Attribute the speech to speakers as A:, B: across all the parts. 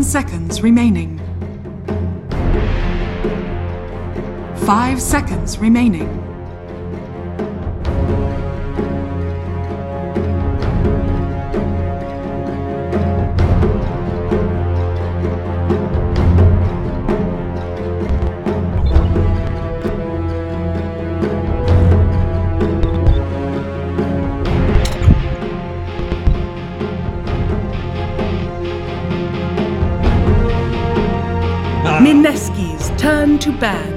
A: seconds remaining. 5 seconds remaining. Mineski's turn to ban.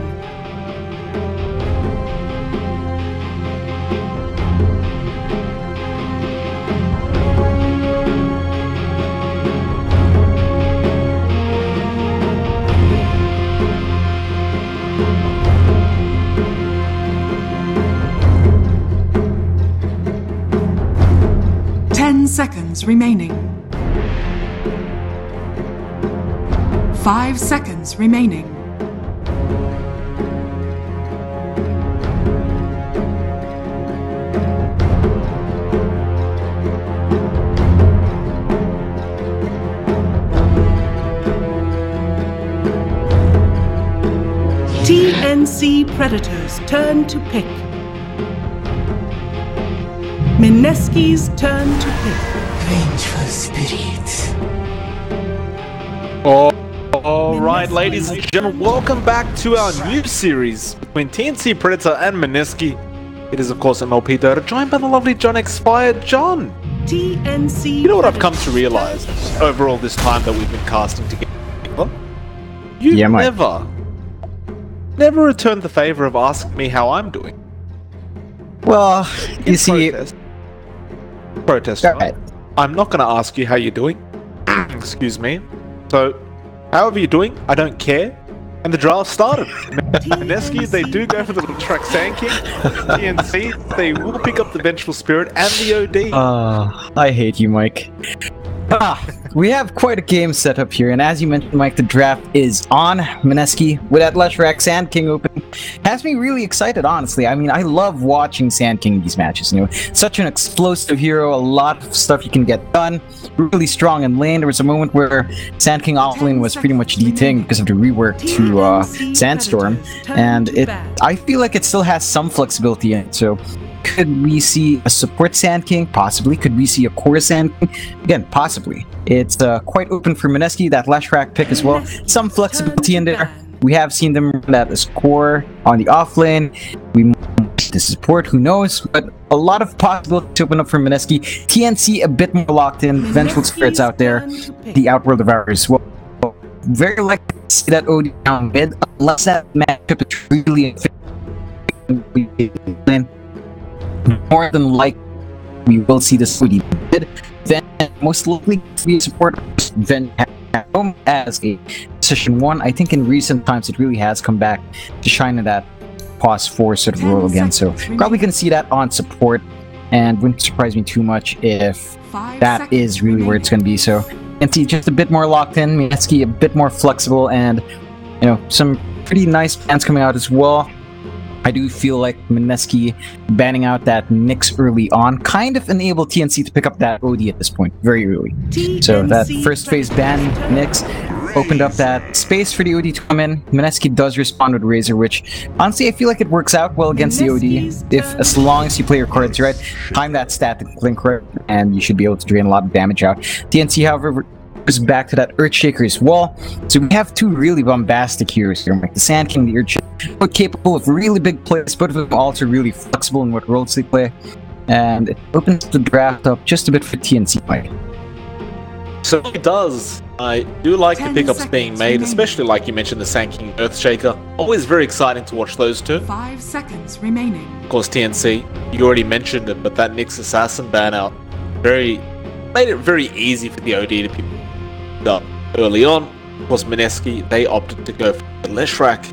A: Seconds remaining. 5 seconds remaining. TNC Predators turn to pick. Mineski's turn to pick.
B: Vengeful spirits.
C: Alright, ladies and gentlemen, welcome back to our new series between TNC Predator and Mineski. It is, of course, MLP Dota, joined by the lovely John Expired. John!
A: TNC.
C: You know what I've come to realize over all this time that we've been casting together? You never returned the favor of asking me how I'm doing.
D: Well, you see...
C: Protest.
D: Right.
C: I'm not going to ask you how you're doing. Excuse me. So, however you're doing, I don't care. And the draft started. Mineski, they do go for the track Sand King. TNC, they will pick up the Vengeful Spirit and the OD.
D: I hate you, Mike. We have quite a game set up here, and as you mentioned, Mike, the draft is on. Mineski, with that Leshrac Sand King open, has me really excited, honestly. I mean, I love watching Sand King in these matches, you know. Such an explosive hero, a lot of stuff you can get done, really strong in lane. There was a moment where Sand King offlane was pretty much detinged because of the rework to Sandstorm, and I feel like it still has some flexibility in it, so... Could we see a support Sand King? Possibly. Could we see a core Sand King? Again, possibly. It's quite open for Mineski, that Leshrac pick as well. Some flexibility in there. We have seen them run that as core on the offlane. We might to support, who knows? But a lot of possibility to open up for Mineski. TNC a bit more locked in. Vengeful Spirits out there. The Outworld Devourer as well. Very likely to see that OD down mid, unless that matchup is really more than likely we will see this OD mid. Then most likely we support then as a position 1. I think in recent times it really has come back to shine in that pause 4 sort of role again. So probably gonna see that on support, and wouldn't surprise me too much if that is really where it's gonna be. So NT just a bit more locked in, Mineski a bit more flexible, and you know, some pretty nice plans coming out as well. I do feel like Mineski banning out that Nyx early on kind of enabled TNC to pick up that OD at this point, very early. So that first phase ban Nyx opened up that space for the OD to come in. Mineski does respond with Razor, which honestly I feel like it works out well against the OD. If as long as you play your cards right, time that static link right, and you should be able to drain a lot of damage out. TNC, however, goes back to that Earthshaker as well. So we have two really bombastic heroes here, like the Sand King, the Earthshaker, both capable of really big plays, both of them also really flexible in what roles they play. And it opens the draft up just a bit for TNC play.
C: So it does. I do like the pickups being made, especially like you mentioned the Sand King Earthshaker. Always very exciting to watch those two.
A: 5 seconds remaining.
C: Of course, TNC, you already mentioned it, but that Nyx Assassin ban out made it very easy for the OD to pick up early on. Of course, Mineski, they opted to go for the Leshrac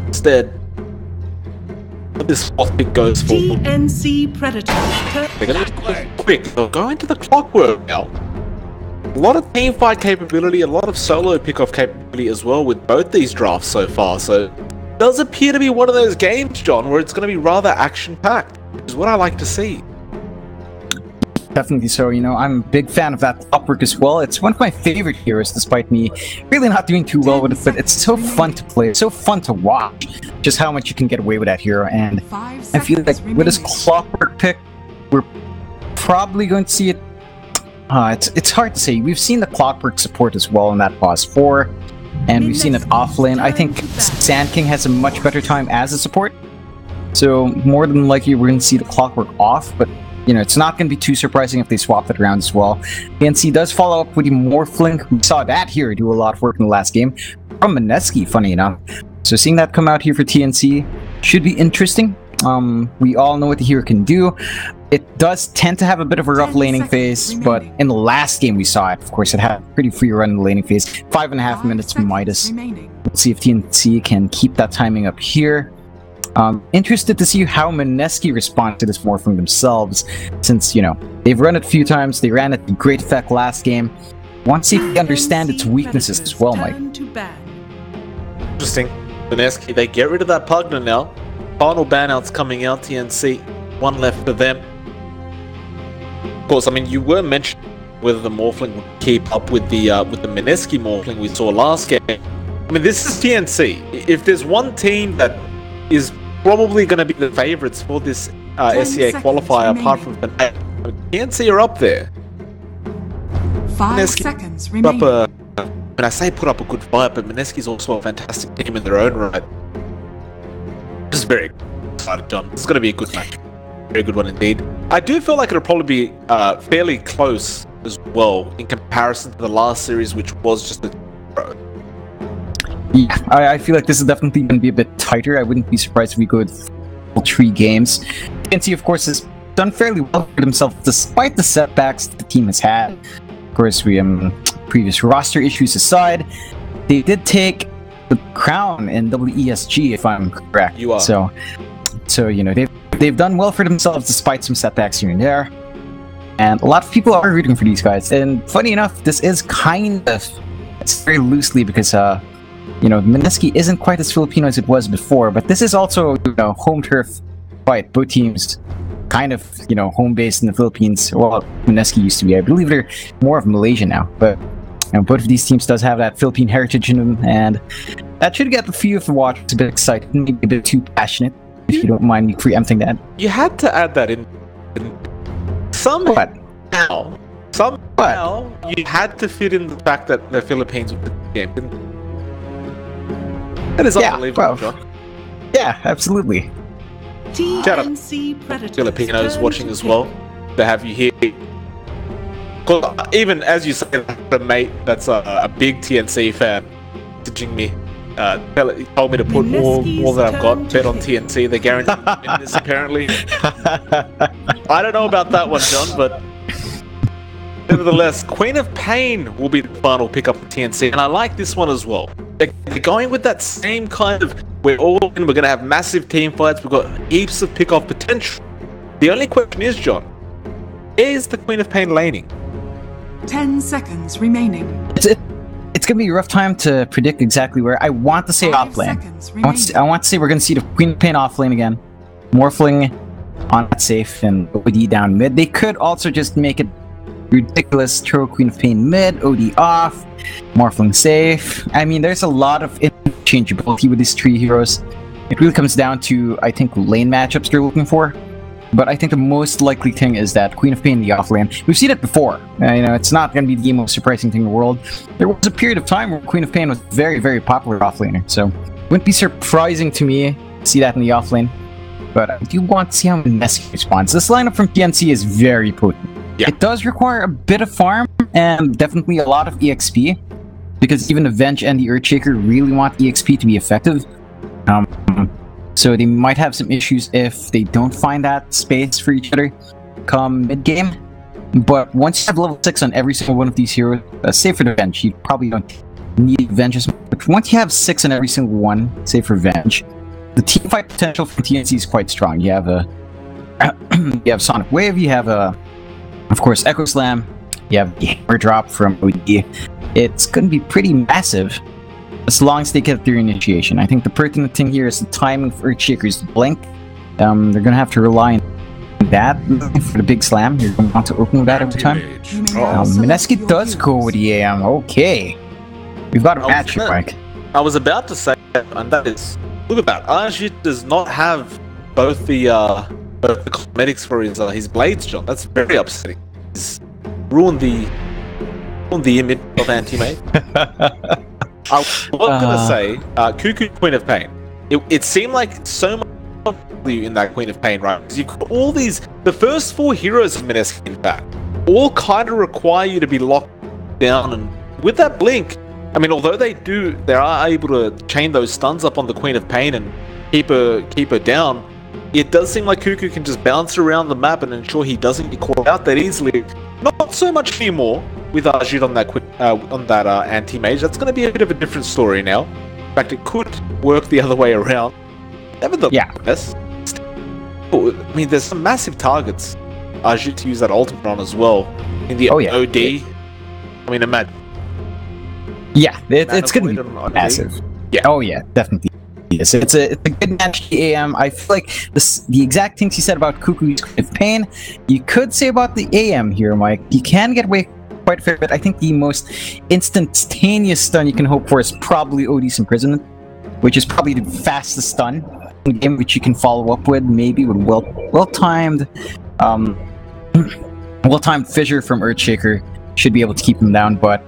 C: instead. But this fourth pick goes for
A: TNC Predator.
C: They're going to be quick. They'll go into the Clockwork now. A lot of teamfight capability, a lot of solo pick-off capability as well with both these drafts so far. So it does appear to be one of those games, John, where it's going to be rather action-packed, which is what I like to see.
D: Definitely so. I'm a big fan of that clockwork as well. It's one of my favorite heroes, despite me really not doing too well with it. But it's so fun to play. It's so fun to watch. Just how much you can get away with that hero. And I feel like with this clockwork pick, we're probably going to see it. It's hard to say. We've seen the clockwork support as well in that boss 4, and we've seen it offlane. I think Sand King has a much better time as a support. So more than likely, we're going to see the clockwork off, but. It's not going to be too surprising if they swap it around as well. TNC does follow up with the Morphling. We saw that here do a lot of work in the last game from Mineski, funny enough. So seeing that come out here for TNC should be interesting. We all know what the hero can do. It does tend to have a bit of a rough laning phase, but in the last game we saw it. Of course, it had a pretty free run in the laning phase. 5.5 minutes Midas. Let's see if TNC can keep that timing up here. Interested to see how Mineski respond to this Morphling themselves, since, they've run it a few times, they ran it to great effect last game. Want to see if they understand its weaknesses as well, Mike.
C: Interesting. Mineski, they get rid of that Pugna now. Final ban-out's coming out, TNC. One left for them. Of course, you were mentioning whether the Morphling would keep up with the Mineski Morphling we saw last game. This is TNC. If there's one team that is probably going to be the favourites for this SCA qualifier, apart from TNC are up there.
A: 5 seconds remaining.
C: When I say put up a good fight, but Mineski's also a fantastic team in their own right. Just very excited, John. This is going to be a good match. Very good one indeed. I do feel like it'll probably be fairly close as well in comparison to the last series, which was just a pro.
D: Yeah, I feel like this is definitely going to be a bit tighter. I wouldn't be surprised if we go with 3 games. TNC, of course, has done fairly well for themselves despite the setbacks the team has had. Of course, we previous roster issues aside, they did take the crown in WESG, if I'm correct.
C: You are.
D: So they've done well for themselves despite some setbacks here and there. And a lot of people are rooting for these guys. And funny enough, this is kind of, it's very loosely because Mineski isn't quite as Filipino as it was before, but this is also, home turf fight. Both teams kind of, home based in the Philippines. Well, Mineski used to be. I believe they're more of Malaysia now, but both of these teams does have that Philippine heritage in them, and that should get the few of the watchers a bit excited, maybe a bit too passionate, if you don't mind me preempting that.
C: You had to add that in somehow.
D: What?
C: Somehow, you had to fit in the fact that the Philippines would win the game, didn't you? That is unbelievable, John.
D: Yeah, absolutely.
A: TNC Predators
C: Filipinos watching as well. To have you here. Because even as you say, the mate that's a big TNC fan messaging me, he told me to put all that I've got, bet on TNC. They're guaranteed to win this, apparently. I don't know about that one, John, but nevertheless, Queen of Pain will be the final pickup for TNC, and I like this one as well. They're going with that same kind of, we're going to have massive team fights, we've got heaps of pick-off potential. The only question is, John, is the Queen of Pain laning?
A: 10 seconds remaining.
D: It's going to be a rough time to predict exactly where. I want to say offlane. I want to say we're going to see the Queen of Pain offlane again. Morphling on that safe and OD down mid. They could also just make it ridiculous, throw Queen of Pain mid, OD off, Morphling safe. There's a lot of interchangeability with these 3 heroes. It really comes down to, I think, lane matchups they're looking for. But I think the most likely thing is that Queen of Pain in the offlane. We've seen it before. It's not going to be the most surprising thing in the world. There was a period of time where Queen of Pain was very, very popular offlaner. So it wouldn't be surprising to me to see that in the offlane. But I do want to see how Mineski responds. This lineup from TNC is very potent.
C: Yeah.
D: It does require a bit of farm and definitely a lot of EXP, because even the Venge and the Earthshaker really want EXP to be effective. So they might have some issues if they don't find that space for each other come mid-game. But once you have level 6 on every single one of these heroes, save for the Venge, you probably don't need Venge as much. But once you have 6 on every single one, save for Venge, the team fight potential from TNC is quite strong. You have you have Sonic Wave, you have of course, Echo Slam, you have the Hammer Drop from OD. It's going to be pretty massive as long as they get their initiation. I think the pertinent thing here is the timing for Earthshaker's blink. They're going to have to rely on that for the big slam. You're going to want to open with that every time. Mineski does go with the AM. Okay. We've got a match here, Mike.
C: I was about to say, and that is, look at that. Ajit does not have both the cosmetics for his blades, John. That's very upsetting. He's ruined the image of anti-mage. I was gonna say, Cuckoo Queen of Pain. It seemed like so much value in that Queen of Pain, right? Because you've got all these, the first 4 heroes of Mineski, in fact, all kind of require you to be locked down, and with that blink, I mean, although they are able to chain those stuns up on the Queen of Pain and keep her down, it does seem like Cuckoo can just bounce around the map and ensure he doesn't get caught out that easily. Not so much anymore with Ajit on that anti-mage. That's going to be a bit of a different story now. In fact, it could work the other way around. Nevertheless, I mean, there's some massive targets Ajit to use that ultimate on as well. In the OD, I mean, imagine. Yeah,
D: it's going to be massive.
C: Yeah.
D: Oh yeah, definitely. Yes, it's a good match. The AM. I feel like the exact things you said about Cuckoo's Queen of Pain, you could say about the AM here, Mike. You can get away quite a fair bit. I think the most instantaneous stun you can hope for is probably OD's Imprisonment, which is probably the fastest stun in the game, which you can follow up with maybe with well-timed Fissure from Earthshaker should be able to keep him down. But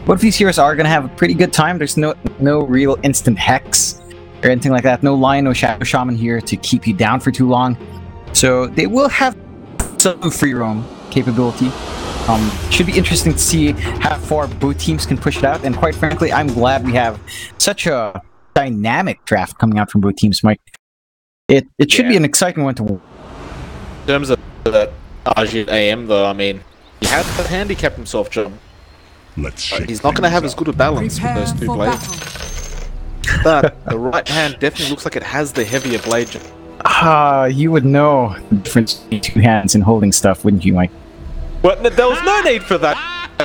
D: both of these heroes are going to have a pretty good time. There's no real instant Hex or anything like that. No Lion, no Shadow Shaman here to keep you down for too long. So they will have some free roam capability. Should be interesting to see how far both teams can push it out. And quite frankly, I'm glad we have such a dynamic draft coming out from both teams, Mike. It should be an exciting one to watch.
C: In terms of the Ajit AM, though, I mean, he has handicapped himself, John. He's not going to have as good a balance with those 2 blades. But the right hand definitely looks like it has the heavier blade.
D: You would know the difference between 2 hands in holding stuff, wouldn't you, Mike?
C: Well, there was no need for that,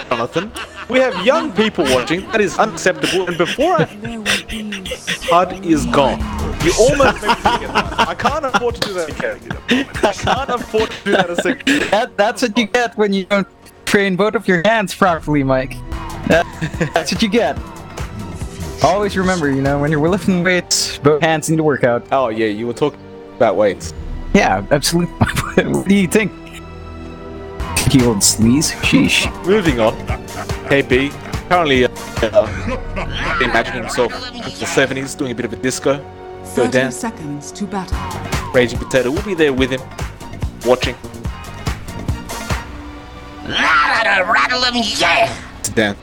C: Jonathan. We have young people watching. That is unacceptable. And before HUD is gone. You almost made me forget that. I can't afford to do that again. I can't afford to do that a second.
D: That's what you get when you don't train both of your hands properly, Mike. That's what you get. Always remember, when you're lifting weights, both hands need to work out.
C: Oh yeah, you were talking about weights.
D: Yeah, absolutely. What do you think? You old sleaze. Sheesh.
C: Moving on. KB, currently imagining himself in the 70s, doing a bit of a disco. Go
A: 30 seconds to battle.
C: Raging Potato will be there with him, watching.
B: Rattle him, yeah!
C: To dance.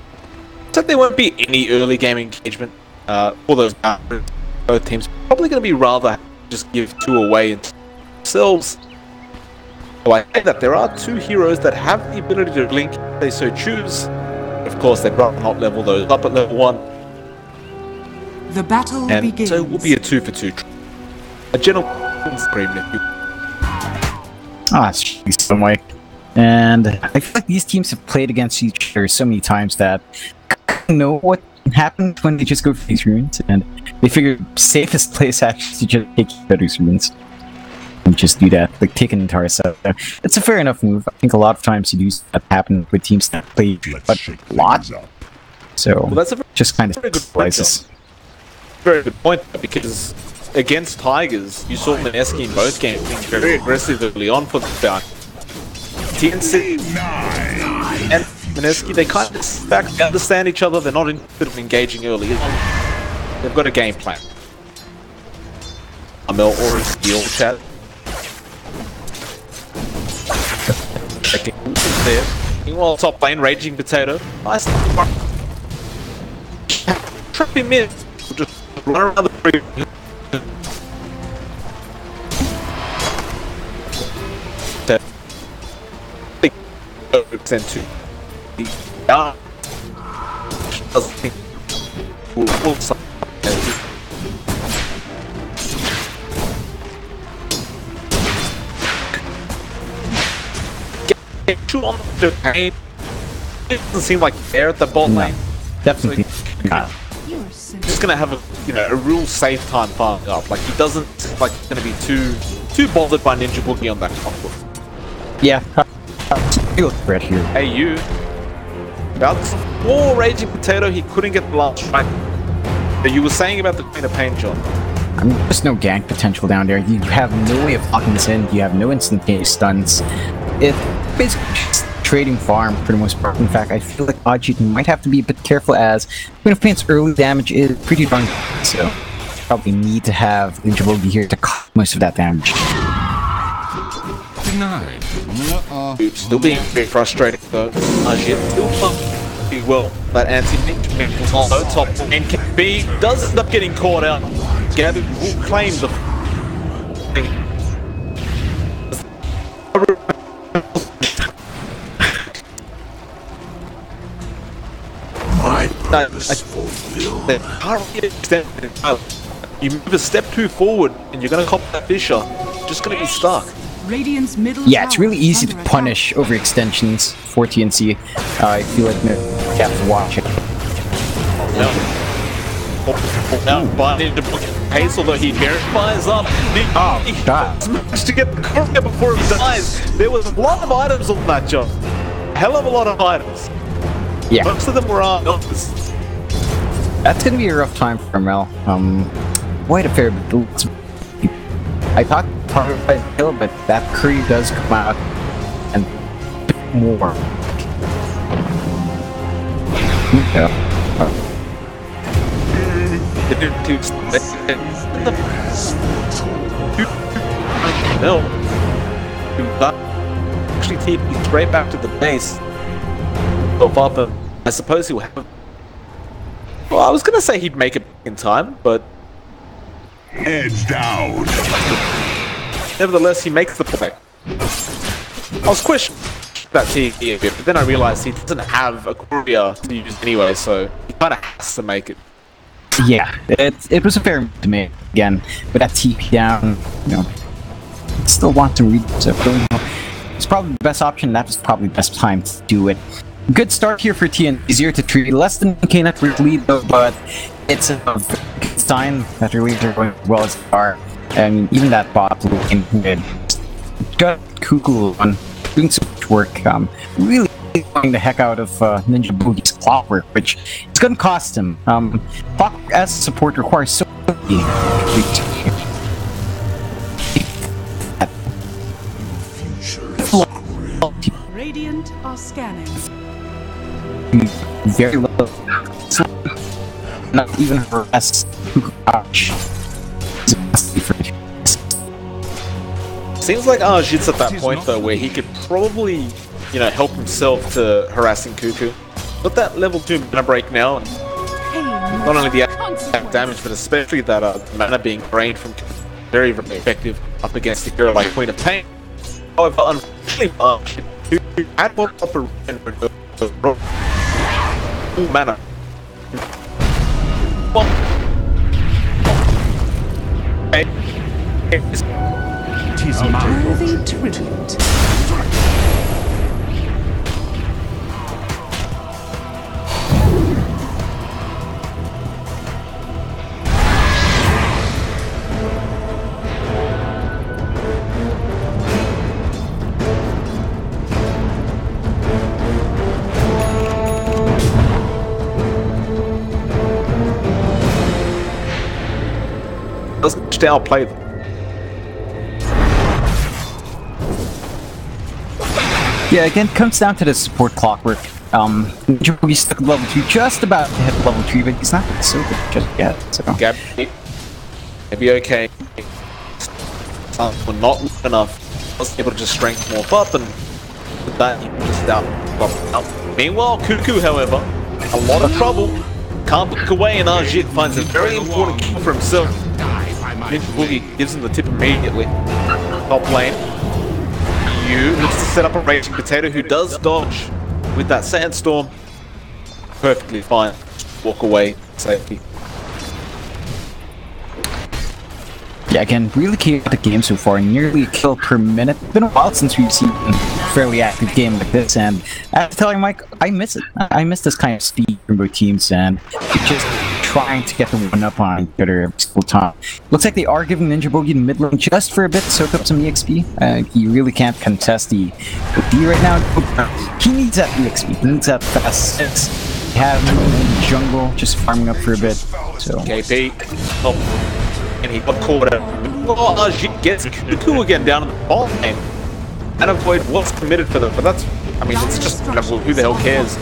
C: So there won't be any early game engagement for those boundaries. Both teams probably going to be rather just give 2 away themselves. So I say that there are 2 heroes that have the ability to blink if they so choose. Of course, they'd rather not level those up at level 1.
A: The battle begins.
C: So it will be a 2 for 2. A gentleman's agreement if you.
D: That's some way. And I feel like these teams have played against each other so many times that they know what happens when they just go for these runes, and they figure safest place actually to just take each other's runes and just do that, like take an entire set. It's a fair enough move. I think a lot of times you do that happen with teams that play a lot. So
C: that's
D: just kind of
C: very good point. Very good point, because against Tigers, you saw Mineski in both games being very aggressive early on for the down. TNC and Mineski, they kind of understand each other. They're not interested in engaging early. They've got a game plan. Amel or Steel chat. There. Meanwhile, top lane, Raging Potato. Nice. Trap him in. Just run around the free. Send to the get two on the game. It doesn't seem like they're at the bot lane.
D: Definitely not.
C: Just gonna have a real safe time farming up. Like he doesn't seem like it's gonna be too too bothered by Ninja Boogie on that combo.
D: Yeah, real threat here.
C: Hey, you. About more Raging Potato, he couldn't get the last strike. You were saying about the Queen of Pain, John.
D: I mean, there's no gank potential down there. You have no way of locking this in. You have no instantaneous stuns. It's basically just trading farm for the most part. In fact, I feel like Ajit might have to be a bit careful as Queen of Pain's early damage is pretty darn good, so probably need to have Ninja Boogie here to cut most of that damage.
C: Denied. Still being a bit frustrating though. Ajit still fucking well. That anti-ninja on no top and B does end up getting caught out. Gabby will claim the thing.
E: My purpose fulfilled.
C: You move a step too forward and you're gonna cop that Fisher. Just gonna be stuck.
A: Radiant's middle
D: Yeah, it's really
A: tower
D: easy
A: is
D: to
A: under
D: punish overextensions for TNC. I feel like you have to watch it.
C: Now, but into pace, although he fires up. He
D: God.
C: managed to get the courier before he dies. There was a lot of items on that jump. A hell of a lot of items.
D: Yeah,
C: Most of them were Arnold's.
D: that's gonna be a rough time for Mel. Quite a fair bit. I thought part of the kill, but that curry does come out and a bit more. Yeah.
C: No. Actually TP straight back to the base. I suppose he'll have. Well, I was gonna say he'd make it in time, but
E: Heads down.
C: nevertheless he makes the play. I was questioning that TP a bit, but then I realized he doesn't have a courier to use anyway, so he kind of has to make it.
D: Yeah, it was a fair move to make again, with that TP down, you know, still want to read, so it's probably the best option, that was probably the best time to do it. Good start here for TNC, 0-3, less than K network lead though, but it's a good sign that their leads are going as well as they are, and even that bot looking good. Got Cuckoo on, doing so much work, really playing the heck out of Ninja Boogie's Clockwork, which it's going to cost him. Clockwork as support requires so
A: Radiant are scanning.
D: very low. Not even her best ouch.
C: Seems like Ajit's at that point though where he could probably, you know, help himself to harassing Cuckoo. Got that level 2 mana break now, and not only the attack damage, but especially that mana being drained from Cuckoo. Very, very effective up against a hero like Queen of Pain. However, unfortunately, Cuckoo had one upper mana.
A: Worthy tribute.
C: Doesn't stay outplay them.
D: Yeah, again, it comes down to the support Clockwork. Ninja Boogie's stuck at level 2, just about to hit level 3, but he's not so good just yet. So.
C: Gab, maybe okay. We're not good enough. Wasn't able to just strength morph up, and with that, he just out. Meanwhile, Cuckoo, however, a lot of trouble. Can't look away, and Ajit finds a very important kill for himself. Ninja Boogie gives him the tip immediately. Top lane. Looks to set up a Raging Potato who does dodge with that Sandstorm. Perfectly fine. Just walk away. Safety.
D: Yeah, again, really chaotic game so far. Nearly a kill per minute. It's been a while since we've seen a fairly active game like this, and I have to tell you, Mike, I miss it. I miss this kind of speed from both teams, and it just trying to get the one up on each other every single time. Looks like they are giving Ninja Bogey the mid lane just for a bit to soak up some EXP. He really can't contest the OD right now. He needs that EXP. He needs that fast 6. They have him in the jungle just farming up for a bit. So
C: KP, and he got caught out. Oh, Ajit gets Kuku again down in the ball lane. And avoid what's committed for them, but that's, I mean, it's just, who the hell cares?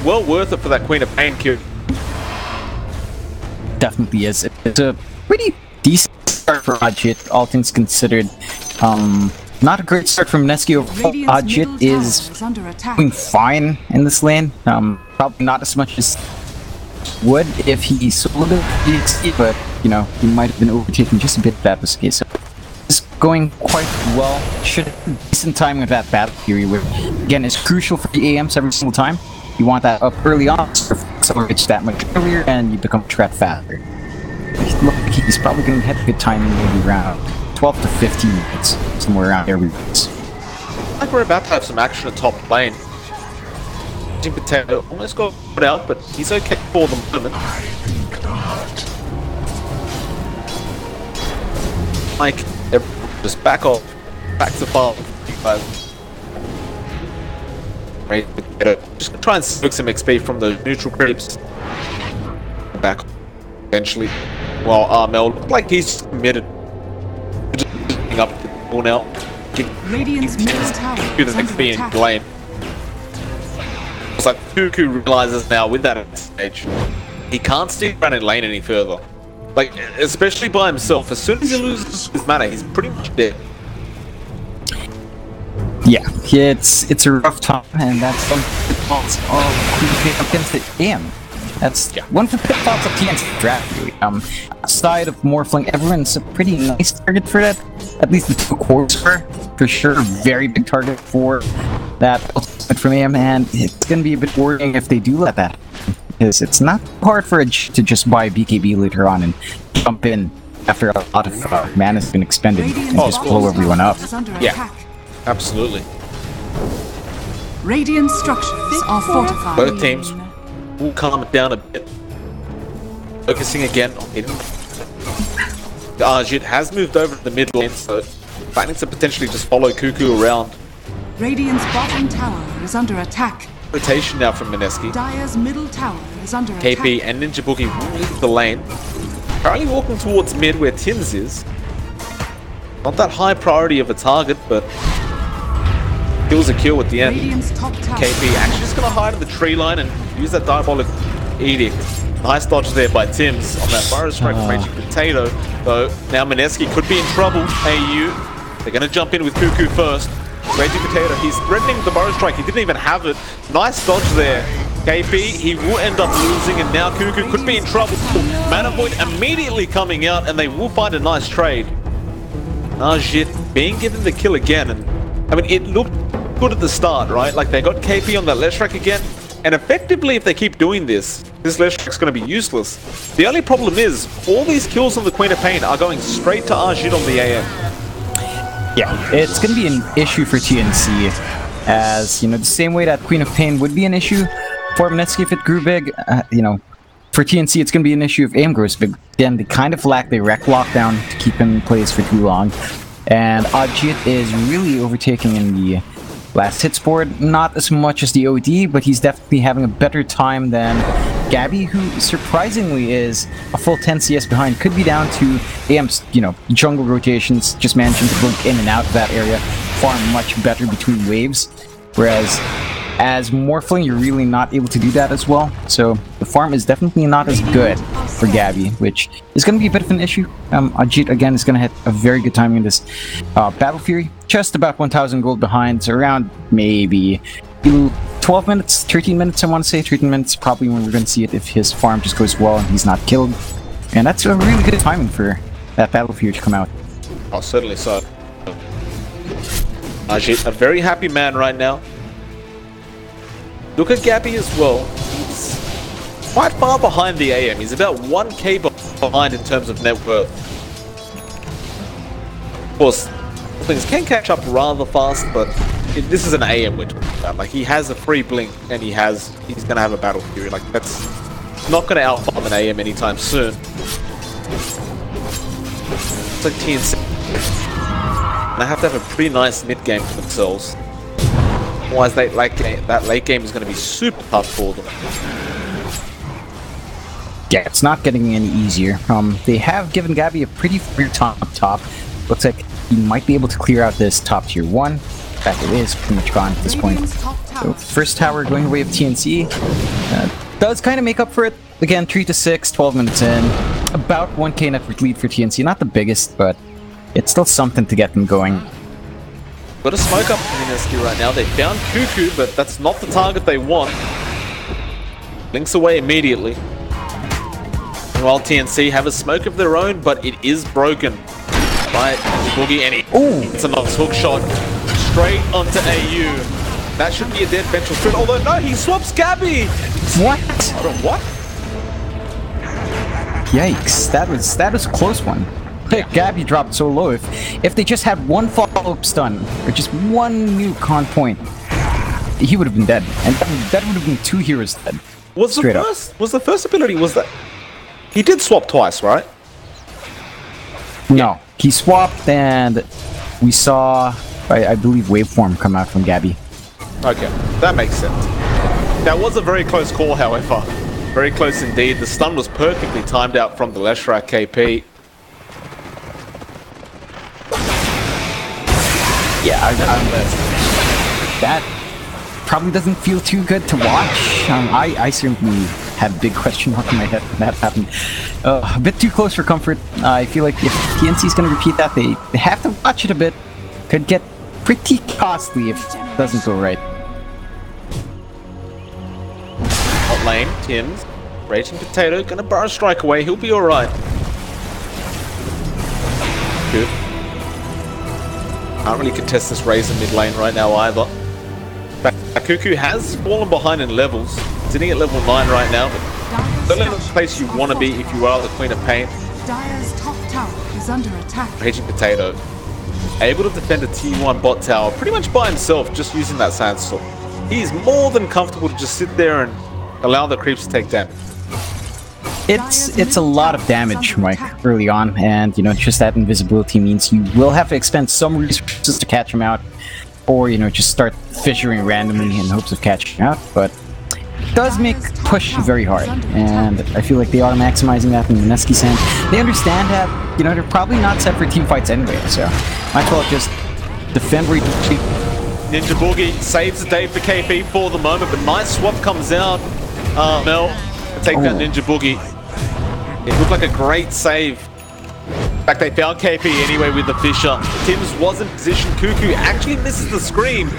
C: Well worth it for that Queen of Pain kill.
D: Definitely is. It's a pretty decent start for Ajit, all things considered. Not a great start from Mineski overall. Ajit is doing fine in this lane. Probably not as much as would if he soloed the EXP, but, you know, he might have been overtaken just a bit if that was the case. So it's going quite well. Should have decent timing with that battle fury, which again is crucial for the AMs every single time. You want that up early on, so it accelerates that much earlier, and you become a threat faster. He's probably going to hit good timing, maybe around 12 to 15 minutes, somewhere around there.
C: Like we're about to have some action at top lane. Potato almost got put out, but he's okay for the moment. Like, just back off, back to farm. Just gonna try and soak some XP from the neutral creeps. Back eventually. While Armel looked like he's committed to just up the ball now.
A: Radiant's middle tower
C: Give the XP in lane. It's like Kuku realizes now with that at stage, he can't stick around in lane any further. Like, especially by himself. As soon as he loses his mana, he's pretty much dead.
D: Yeah, it's a rough time, and that's some pitfalls of against the AM. That's one of the pitfalls of TNC draft, really. Aside of Morphling, everyone's a pretty nice target for that. At least the 2 cores were, for sure, very big target for that ultimate from AM, and it's going to be a bit worrying if they do let that happen, because it's not hard for a G to just buy BKB later on and jump in after a lot of mana has been expended and just blow everyone up.
C: Yeah, absolutely.
A: Radiant structures are fortified.
C: Both teams will calm it down a bit. Focusing again on him. Ajit has moved over to the mid lane, so planning to potentially just follow Kuku around.
A: Radiant's bottom tower is under attack.
C: Rotation now from Mineski.
A: Dire's middle tower is under attack.
C: KP and Ninja Boogie will leave the lane. Currently walking towards mid where Tins is. Not that high priority of a target, but kills a kill at the end.
A: Radiant's top tower.
C: KP actually just gonna hide in the tree line and use that Diabolic Edict. Nice dodge there by Tims on that Burrow Strike from Raging Potato. Though now Mineski could be in trouble. AU, they're gonna jump in with Kuku first. Raging Potato, he's threatening the Burrow Strike. He didn't even have it. Nice dodge there. KP, he will end up losing, and now Kuku could be in trouble. Mana Void immediately coming out, and they will find a nice trade. Ajit being given the kill again, and I mean, it looked good at the start, right? Like, they got KP on that Leshrac again, and effectively, if they keep doing this Leshrac's going to be useless. The only problem is, all these kills on the Queen of Pain are going straight to Ajit on the AM.
D: Yeah, it's going to be an issue for TNC, as, you know, the same way that Queen of Pain would be an issue for Mineski if it grew big, you know, for TNC it's going to be an issue if AM grows big. Again, they kind of lack the rec lockdown to keep him in place for too long, and Ajit is really overtaking in the last hits board, not as much as the OD, but he's definitely having a better time than Gabby, who surprisingly is a full 10 CS behind. Could be down to AM's, you know, jungle rotations, just managing to poke in and out of that area far much better between waves, whereas as Morphling, you're really not able to do that as well. So the farm is definitely not as good for Gabby, which is going to be a bit of an issue. Ajit, again, is going to hit a very good timing in this Battle Fury. Just about 1,000 gold behind, so around maybe 12 minutes, 13 minutes, I want to say. 13 minutes probably when we're going to see it if his farm just goes well and he's not killed. And that's a really good timing for that Battle Fury to come out.
C: Oh, certainly so. Ajit, a very happy man right now. Look at Gabby as well. He's quite far behind the AM. He's about 1k behind in terms of net worth. Of course, things can catch up rather fast, but this is an AM we're talking about. Like, he has a free blink, and he's gonna have a Battle Fury. Like, that's not going to outfarm an AM anytime soon. It's like TNC. They have to have a pretty nice mid game for themselves. Otherwise, that late game is going to be super tough for them.
D: Yeah, it's not getting any easier. They have given Gabby a pretty free top. Looks like he might be able to clear out this top tier 1. In fact, it is pretty much gone at this point. So first tower going away of TNC. Does kind of make up for it. Again, 3-6, 12 minutes in. About 1k network lead for TNC. Not the biggest, but it's still something to get them going.
C: Got a smoke up from Mineski right now. They found Cuckoo, but that's not the target they want. Blinks away immediately. While TNC have a smoke of their own, but it is broken by Boogie, and it's a nice hook shot straight onto AU. That should be a dead ventral crit, although no, he swaps Gabby!
D: What?
C: What?
D: Yikes, that was a close one. Gabby dropped so low. If they just had one follow-up stun, or just one nuke on point, he would have been dead. And that would have been 2 heroes dead.
C: Was the first ability, was that... He did swap twice, right?
D: No, he swapped and we saw, I believe, waveform come out from Gabby.
C: Okay, that makes sense. That was a very close call, however. Very close indeed. The stun was perfectly timed out from the Leshrac KP.
D: Yeah, that probably doesn't feel too good to watch. I certainly had a big question mark in my head when that happened. A bit too close for comfort. I feel like if TNC is going to repeat that, they have to watch it a bit. Could get pretty costly if it doesn't go right.
C: Hot lane, Tim's. Raging Potato, gonna burrow strike away, he'll be alright. Good. Can't really contest this Razor mid lane right now either. Cuckoo has fallen behind in levels. Sitting at level 9 right now, but don't let the place you want to be if you are the Queen of Pain.
A: Dire's top tower is under attack.
C: Raging Potato, able to defend a T1 bot tower pretty much by himself, just using that Sandstorm. He's more than comfortable to just sit there and allow the creeps to take damage.
D: It's a lot of damage, Mike, early on, and just that invisibility means you will have to expend some resources to catch him out, or just start fissuring randomly in hopes of catching out. But it does make push very hard, and I feel like they are maximizing that in Mineski's hand. They understand that they're probably not set for team fights anyway, so might as well just defend where you can.
C: Ninja Boogie saves the day for KP for the moment, but nice swap comes out. Mel, take that Ninja Boogie. It looked like a great save. In fact, they found KP anyway with the Fisher. Tim's was in position. Cuckoo actually misses the scream,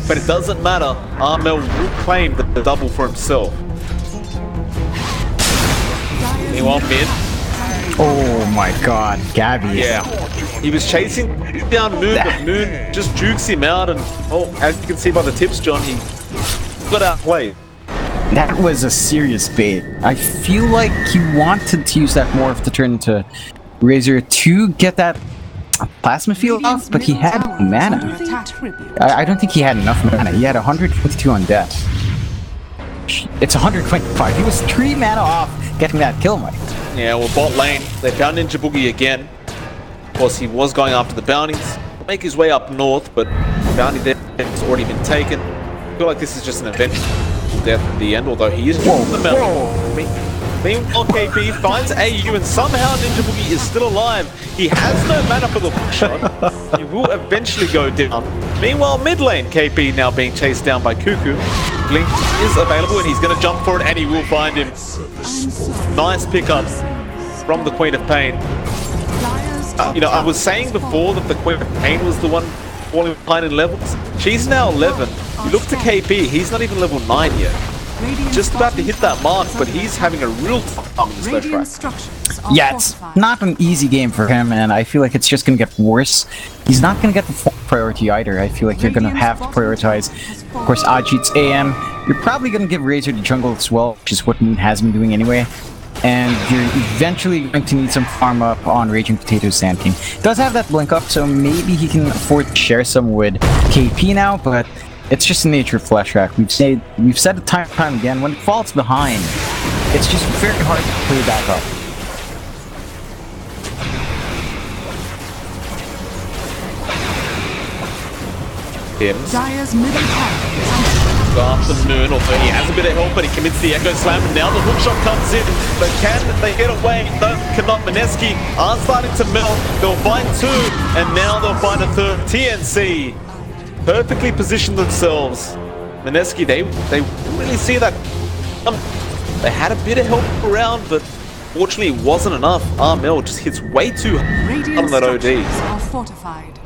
C: but it doesn't matter. Armel will claim the double for himself. Meanwhile, mid.
D: Oh my god, Gabby.
C: Yeah. He was chasing down Moon, but Moon just jukes him out, and as you can see by the tips, John, he got outplayed.
D: That was a serious bait. I feel like he wanted to use that morph to turn into Razor to get that plasma field off, but he had no mana. I don't think he had enough mana. He had 122 on death. It's 125. He was 3 mana off getting that kill, Mike.
C: Yeah, well, bot lane, they found Ninja Boogie again. Of course, he was going after the bounties. He'll make his way up north, but the bounty there has already been taken. I feel like this is just an event death at the end, although he is the metal. Meanwhile, KP finds AU, and somehow Ninja Boogie is still alive. He has no mana for the hook shot. He will eventually go down. Meanwhile, mid lane, KP now being chased down by Cuckoo. Blink is available, and he's going to jump for it, and he will find him. Nice pickup from the Queen of Pain. I was saying before that the Queen of Pain was the one falling behind in levels. She's now 11. You look to KP, he's not even level 9 yet. Just about to hit that mark, but he's having a real tough time in this left track.
D: Yeah, it's not an easy game for him, and I feel like it's just going to get worse. He's not going to get the full priority either. I feel like you're going to have to prioritize. Of course, Ajit's AM. You're probably going to give Razor the jungle as well, which is what Moon has been doing anyway. And you're eventually going to need some farm up on Raging Potato's Sand King. Does have that blink up, so maybe he can afford to share some with KP now, but It's just the nature of Flash Track. We've said it time and time again, when it falls behind, it's just very hard to play back up.
A: Dire's middle tower is
C: Afternoon, although he has a bit of help, but he commits the Echo Slam, and now the hookshot comes in. But can they get away? No, cannot. Mineski are starting to melt. They'll find two, and now they'll find a third. TNC perfectly positioned themselves. Mineski, they didn't really see that. They had a bit of help around, but fortunately it wasn't enough. Armel just hits way too hard on that OD.
A: are fortified.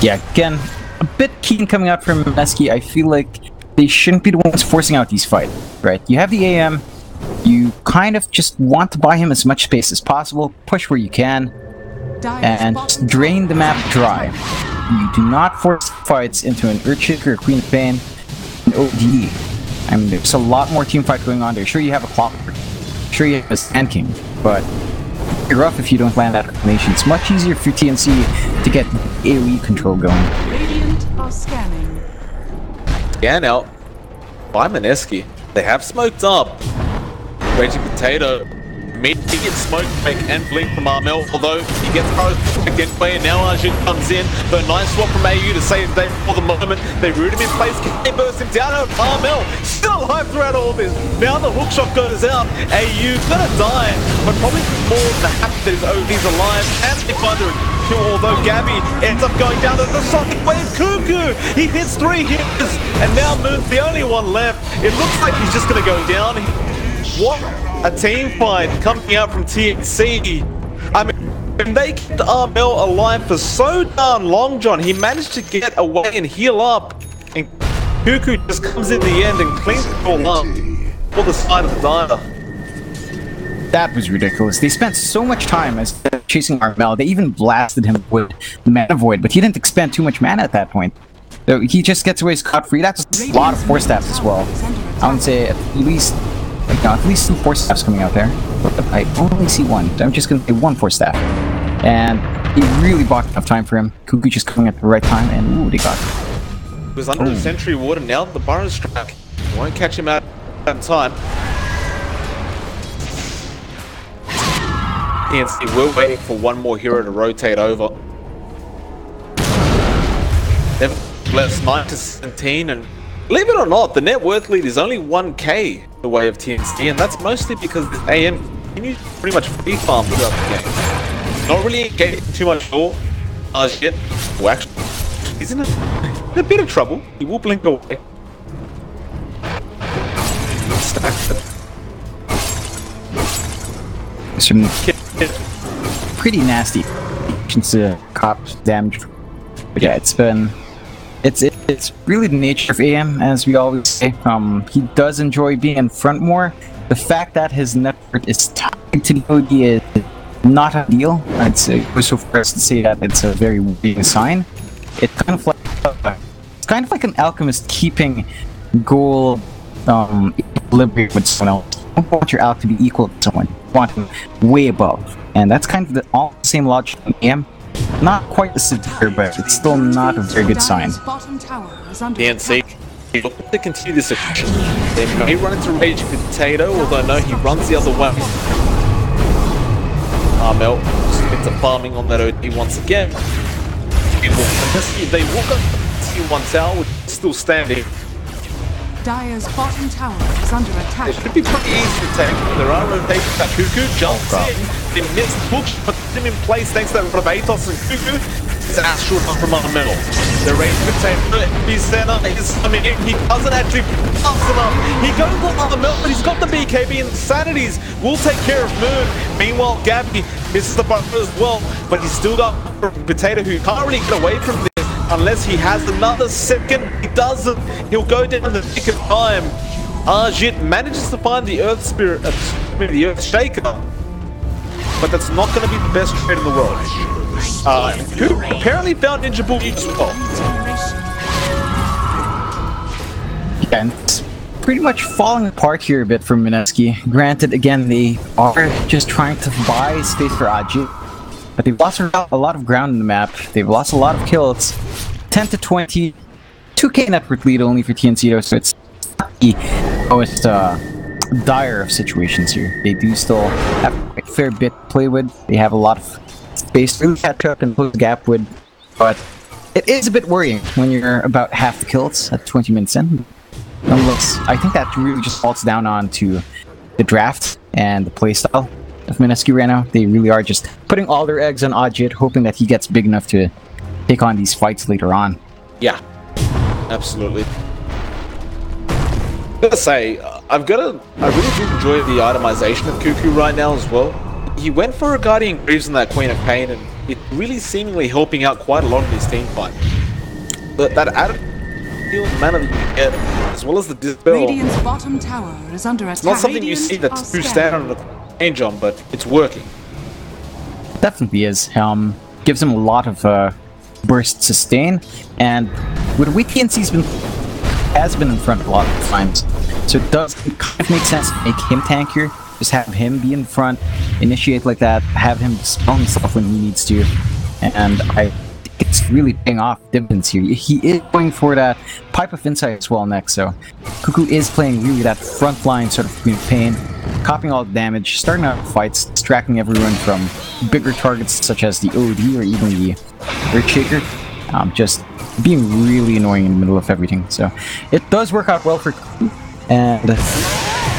D: Yeah, again, a bit keen coming out from Mineski. I feel like they shouldn't be the ones forcing out these fights, right? You have the AM, you kind of just want to buy him as much space as possible, push where you can, and just drain the map dry. You do not force fights into an Earthshaker or Queen of Pain, an OD. I mean, there's a lot more team fight going on there. Sure, you have a Clockwork, sure you have a Sand King, but it's rough if you don't land that combination. It's much easier for TNC to get AoE control going.
A: Radiant are scanning.
C: Scan out by Mineski. They have smoked up. Raging Potato. Immediate smoke break and blink from Armel, although he gets thrown again way, and now Arjun comes in. But a nice swap from AU to save the day for the moment. They root him in place, they burst him down. Armel still alive throughout all this. Now the hookshot goes out. AU gonna die, but probably more than happy that his OD's alive, and they find the kill, although Gabby ends up going down to the Sonic Wave. Cuckoo! He hits 3 hits, and now Moon's the only one left. It looks like he's just gonna go down. What a team fight coming out from TNC. I mean, they kept Armel alive for so darn long, John. He managed to get away and heal up, and Cuckoo just comes in the end and cleans it all up for the side of the diner.
D: That was ridiculous. They spent so much time as chasing Armel. They even blasted him with Mana Void, but he didn't expend too much mana at that point. So he just gets away scot-free. That's a lot of Force Staffs as well. I would say at least 2 Force Staffs coming out there. But I only see one. I'm just going to say 1 Force Staff. And he really bought enough time for him. Cuckoo just coming at the right time, and ooh, they got him.
C: He was under the Sentry Ward, and now the Burrow Strike won't catch him out in time. TNC, we're waiting for one more hero to rotate over. Nevertheless, 9 to 17, and believe it or not, the net worth lead is only 1k the way of TNC, and that's mostly because AM continues pretty much free farm throughout the game. Not really getting too much more yet. Well, actually, he's in a bit of trouble. He will blink away.
D: Some pretty nasty cops damage. But yeah, it's really the nature of AM, as we always say. He does enjoy being in front more. The fact that his network is tied to the OD is not ideal. I'd say go so far as to say that it's a very worrying sign. It's kind of like an alchemist keeping gold equilibrium with someone else. You don't want your alch to be equal to someone. You want him way above, and that's kind of the same logic in AM. Not quite as severe, but it's still not a very good sign.
C: TNC look to continue this action. They may run into Rage Potato, although no, he runs the other way. Armel into farming on that OD once again. They will go to T1 tower, which is still standing.
A: Dire's bottom tower is under attack.
C: It should be pretty easy to take. There are rotations that Cuckoo jumps in. They missed the push, but him in place thanks to that Rebatos, and Cuckoo is astral from Armel. The Rage Potato, he's center, he's coming in. He doesn't actually pass enough. He goes on Armel, but he's got the BKB, and the Sanities will take care of Moon. Meanwhile, Gabby misses the button as well, but he's still got Potato, who can't really get away from this. Unless he has another second, he doesn't. He'll go down in the nick of time. Arjit manages to find the Earth Spirit, the Earth Shaker, but that's not going to be the best trade in the world. Who apparently found Ninja Boogie as well.
D: Yeah, and it's pretty much falling apart here a bit for Mineski. Granted, again, they are just trying to buy space for Ajit. But they've lost a lot of ground in the map. They've lost a lot of kills. 10 to 20 2k net worth lead only for TNC though, so it's not the most dire of situations here. They do still have a fair bit to play with. They have a lot of space to really catch up and close the gap with, but it is a bit worrying when you're about half the kills at 20 minutes in. Unless, I think that really just falls down onto the draft and the playstyle of Mineski right now. They really are just putting all their eggs on Ajit, hoping that he gets big enough to take on these fights later on.
C: Yeah, absolutely. I gotta say, I really do enjoy the itemization of Cuckoo right now as well. He went for a Guardian Greaves in that Queen of Pain, and it's really seemingly helping out quite a lot of his team fight. But that added healing mana that you get, as well as the Dispel,
A: Radiant's bottom tower is under attack.
C: it's not something you see that's too standard on a range on, but it's working.
D: Definitely is. Gives him a lot of burst sustain, and with weak TNC's has been in front a lot of times, so it does kind of make sense to make him tankier. Just have him be in front, initiate like that, have him dispel himself when he needs to, and I think it's really paying off dividends here. He is going for that Pipe of Insight as well next, so Cuckoo is playing really that front line sort of Queen of Pain, copying all the damage, starting out fights, distracting everyone from bigger targets such as the OD or even the Earthshaker, just being really annoying in the middle of everything. So it does work out well for Cuckoo, and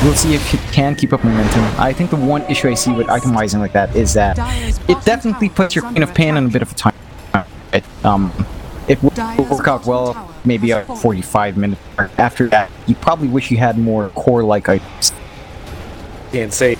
D: we'll see if it can keep up momentum. I think the one issue I see with itemizing like that is that it definitely puts your Queen of Pain in a bit of a time. It will work out well maybe a 45-minute mark. After that, you probably wish you had more core-like items.
C: TNC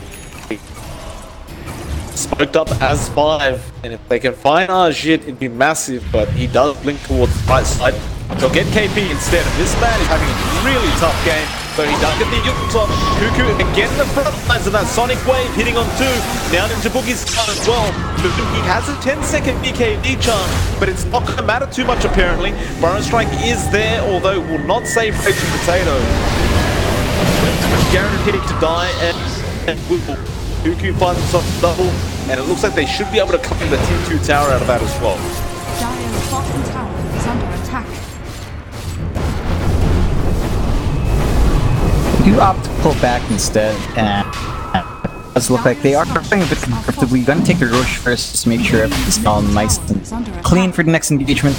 C: smoked up as 5, and if they can find Ajit, it'd be massive, but he does blink towards the right side. They'll get KP instead, and this man is having a really tough game, so he does get the Yuktop. Cuckoo again in the front lines of that Sonic Wave, hitting on 2, now into Boogie's stun as well. He has a 10-second BKB chance, but it's not going to matter too much apparently. Burrow Strike is there, although it will not save Raging Potato. Guaranteed to die, and Cuckoo finds himself a double, and it looks like they should be able to claim the Tier 2 tower out of that as well.
A: Dire's bottom tower is under attack.
D: Do opt to pull back instead, and it does look like they are playing a bit conservatively. Going to take the Roche first, just make sure everything's all nice and clean for the next engagement,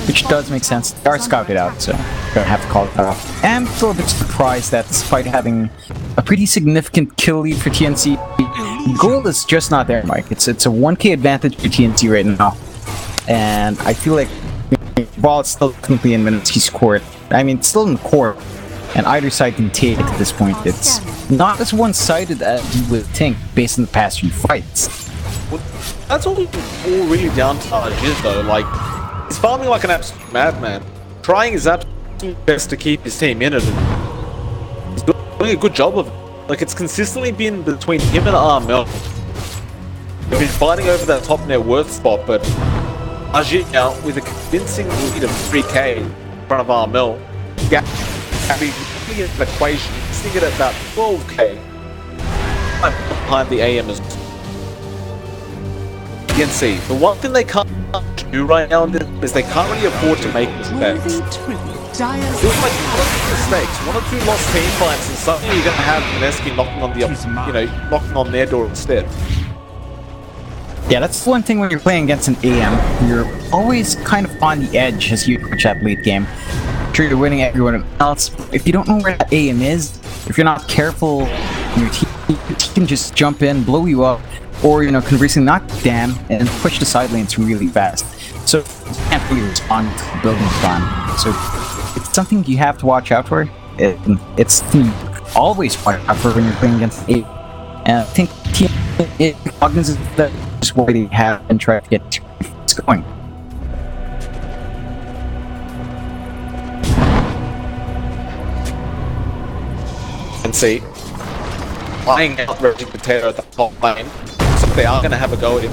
D: which does make sense. They are scouted out, so gonna have to call it off. I'm still a bit surprised that despite having a pretty significant kill lead for TNC, goal is just not there, Mike. It's a 1k advantage for TNC right now, and I feel like while it's still technically in Mineski's court, I mean, it's still in the court, and either side can take it at this point. It's not as one-sided as you would think based on the past few fights.
C: Well, that's all really down to Ajit though. Like, he's farming like an absolute madman, trying his absolute best to keep his team in it. He's doing a good job of it. Like, it's consistently been between him and Armel. They've been fighting over that top net worth spot, but Ajit now with a convincing lead of 3k in front of Armel. Having an equation, sitting at about 12k behind the AM as you can see. The one thing they can't do right now is they can't really afford to make mistakes. Feels like one or two mistakes, 1 or 2 lost team fights, and suddenly you're going to have Mineski knocking on the knocking on their door instead.
D: Yeah, that's one thing when you're playing against an AM. You're always kind of on the edge as you approach that late game. Sure, you're winning everyone else. If you don't know where that AM is, if you're not careful, your team can just jump in, blow you up, or conversely knock you down and push the side lanes really fast. So you can't really respond to the building plan. So it's something you have to watch out for. It's something you always watch out for when you're playing against AM. And I think team cognizant that is why they have been trying to get it's going.
C: And see, flying out Raging Potato at the top lane, so they are going to have a go at him.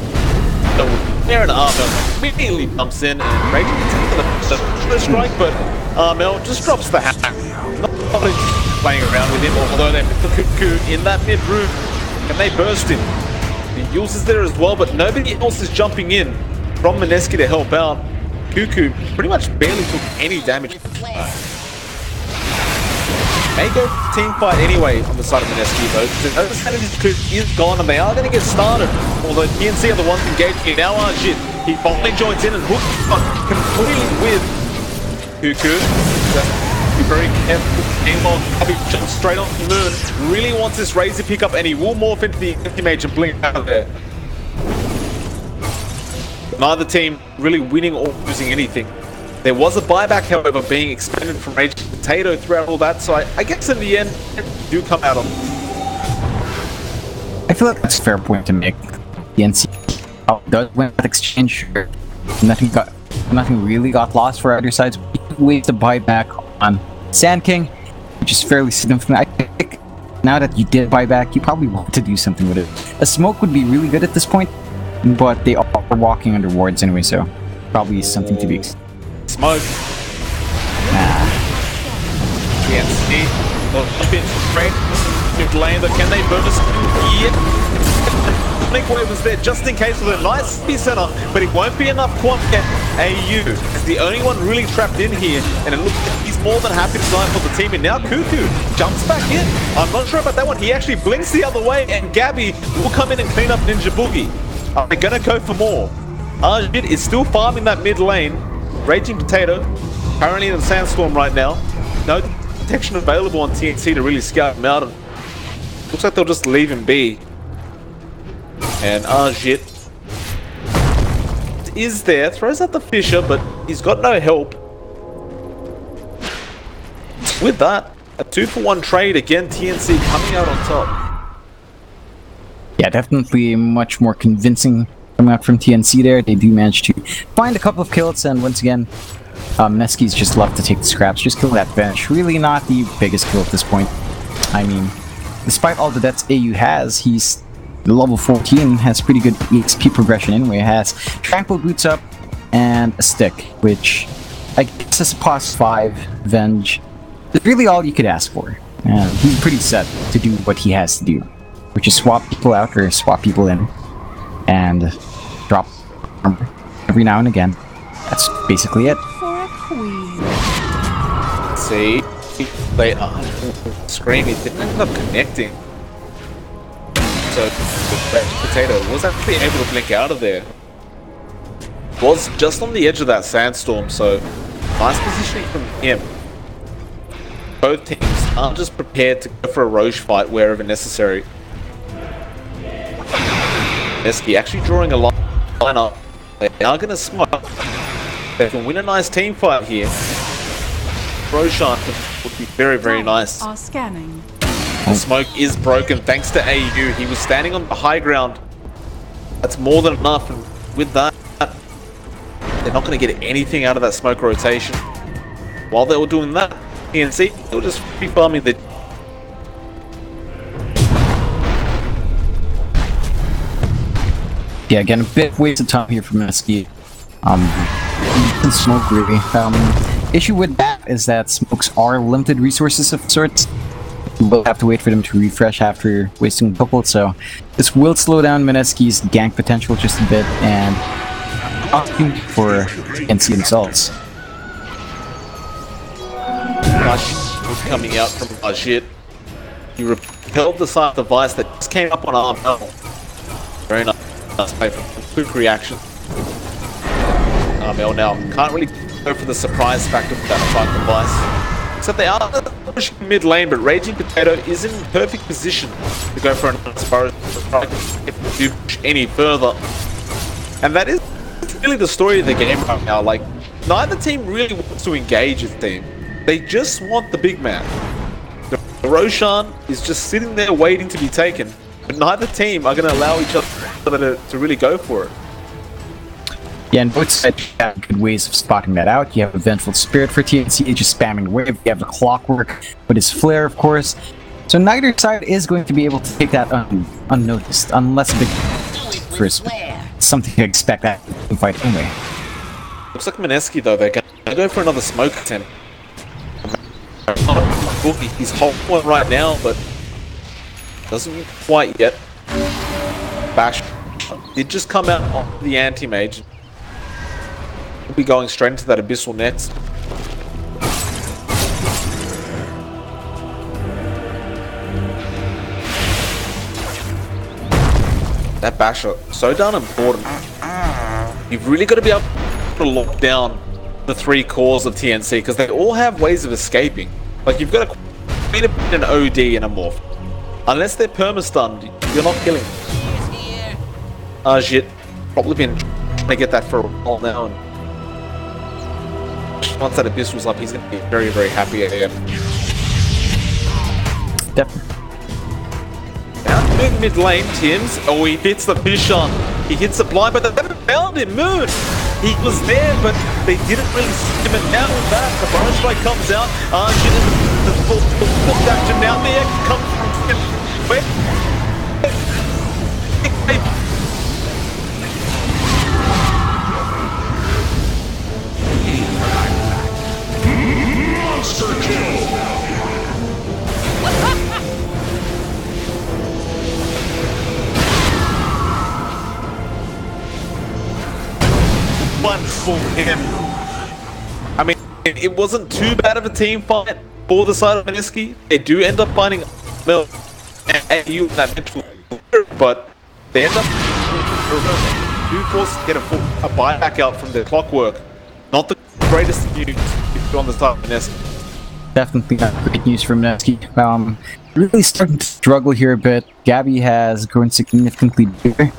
C: So Aaron Armel immediately jumps in and Raging Potato the strike, but Armel just drops the hack. Not playing around with him, although they put the Cuckoo in that mid room, and they burst him. The Yules is there as well, but nobody else is jumping in from Mineski to help out. Cuckoo pretty much barely took any damage. May go team fight anyway on the side of Mineski though. The advantage is gone and they are going to get started. Although TNC are the ones engaging it now. Shit, he finally joins in and hooks completely with Cuckoo. Be very careful. He jumps straight on the moon. Really wants this Razor pickup and he will morph into the anti-mage and blink out of there. Neither team really winning or losing anything. There was a buyback, however, being expended from Raging Potato throughout all that, so I guess in the end, do come out on.
D: I feel like that's a fair point to make. The NC does win that exchange. Nothing really got lost for either sides. Ways to buy back on Sand King, which is fairly significant. I think now that you did buy back, you probably want to do something with it. A smoke would be really good at this point, but they are walking under wards anyway, so probably something to be expected.
C: Smoke. TNC. Up in straight. Mid-laner. Can they bonus? Yep. Blink Wave was there just in case with a nice center, but it won't be enough quant to get AU. It's the only one really trapped in here, and it looks like he's more than happy to die for the team. And now Cuckoo jumps back in. I'm not sure about that one. He actually blinks the other way, and Gabby will come in and clean up Ninja Boogie. Are they gonna go for more? Arjit is still farming that mid lane. Raging Potato, currently in the Sandstorm right now. No detection available on TNC to really scout him out. And looks like they'll just leave him be. And Arjit is there, throws out the Fisher, but he's got no help. With that, a 2-for-1 trade again, TNC coming out on top.
D: Yeah, definitely much more convincing coming out from TNC there. They do manage to find a couple of kills, and once again, Mineski's just left to take the scraps, just kill that bench. Really not the biggest kill at this point. I mean, despite all the deaths AU has, he's level 14, has pretty good EXP progression anyway, has Tranquil Boots up and a stick, which I guess is a pos 5 Venge. It's really all you could ask for. And he's pretty set to do what he has to do, which is swap people out or swap people in and drop armor every now and again. That's basically it.
C: See, they are screaming. They ended up connecting. So, Potato was actually able to blink out of there. Was just on the edge of that sandstorm, so nice positioning from him. Both teams aren't just prepared to go for a Roche fight wherever necessary. Mineski actually drawing a line up. They are going to smoke. They can win a nice team fight here. Roshan would be very, very nice.
A: Are scanning.
C: The smoke is broken thanks to AU. He was standing on the high ground. That's more than enough. And with that, they're not going to get anything out of that smoke rotation. While they were doing that, TNC, they were just free farming the...
D: Yeah, again, a bit waste of time here for Mineski. Smoke really. Issue with that is that smokes are limited resources of sorts. We'll have to wait for them to refresh after wasting a couple, so this will slow down Mineski's gank potential just a bit and opting for NC themselves.
C: Rush coming out from Ajit. He repelled the side device that just came up on Armel. Very nice play from quick reaction. Armel now can't really go for the surprise factor with that side device. Except they are pushing mid lane, but Raging Potato is in perfect position to go for an Sparrow if they do push any further. And that is really the story of the game right now. Like, neither team really wants to engage with team. They just want the big man. The Roshan is just sitting there waiting to be taken, but neither team are going to allow each other to really go for it.
D: Yeah, and both sides have good ways of spotting that out. You have a Vengeful Spirit for TNC, just spamming the wave. You have the Clockwork with his Flare, of course. So neither side is going to be able to take that unnoticed, unless a big first. Something to expect that fight anyway.
C: Looks like Mineski, though, they're going to go for another smoke attempt. He's holding one right now, but doesn't quite yet. Bash did just come out on the anti-mage. We'll be going straight into that Abyssal next. That Basher, so darn important. You've really got to be able to lock down the 3 cores of TNC because they all have ways of escaping. Like you've got to beat an OD and a morph. Unless they're perma-stunned, you're not killing them. Shit. Probably been trying to get that for a while now. And once that Abyss was up, he's going to be very, very happy again.
D: Definitely.
C: Down mid lane, Tim's. Oh, he hits the Bishan. He hits the blind, but they haven't found him. Moon. He was there, but they didn't really see him. And now with that, the Burrow Strike comes out. Shit, the full action now there comes from
E: Monster kill.
C: one for him. I mean, it wasn't too bad of a team fight for the side of Mineski. They do end up finding Mel and you in that mental, but they end up do force to get a buyback out from the clockwork. Not the greatest news on the side of Mineski.
D: Definitely not great news for Mineski. Really starting to struggle here a bit. Gabby has grown significantly bigger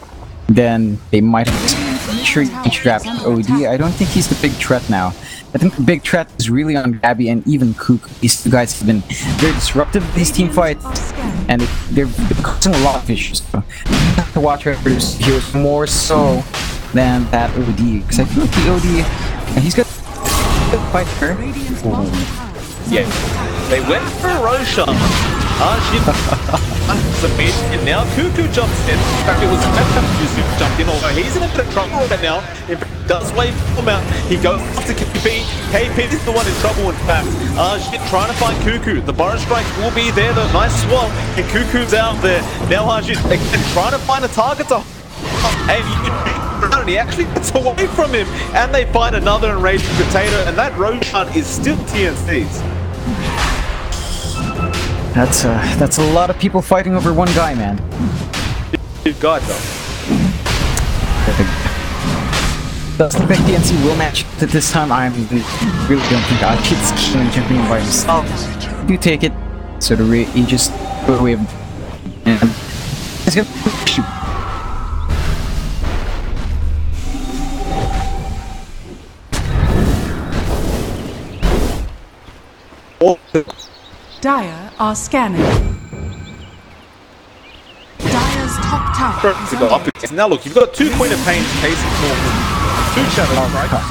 D: than they might have trapped OD. I don't think he's the big threat now. I think the big threat is really on Gabby and even Kook. These two guys have been very disruptive in these team fights, and they're causing a lot of issues. So you have to watch out for this heroes more so than that OD, because I feel like the OD, and he's got to fight her.
C: Yeah, they went for Roshan. And now Cuckoo jumps in. In fact, it was Yuzu who jumped in, although he's in a bit of trouble right now. In fact, he does wait for him out. He goes to KP. KP is the one in trouble, in fact. Trying to find Cuckoo. The Burrow Strike will be there, though. Nice swap. And Cuckoo's out there. Now Hajit again trying to find a target to... And he actually gets away from him. And they find another enraged potato. And that Roshan is still TNC's.
D: That's a lot of people fighting over one guy, man.
C: Good God, though.
D: Does look like TNC will match it this time. I really don't think Achit's killing jumping by himself. You take it. So the he just go away and he's gonna shoot.
A: Dire are scanning. Dire's top tower is
C: To go up. Now look, you've got 2 Queen of Pain chasing for 2 Shadow Strikes.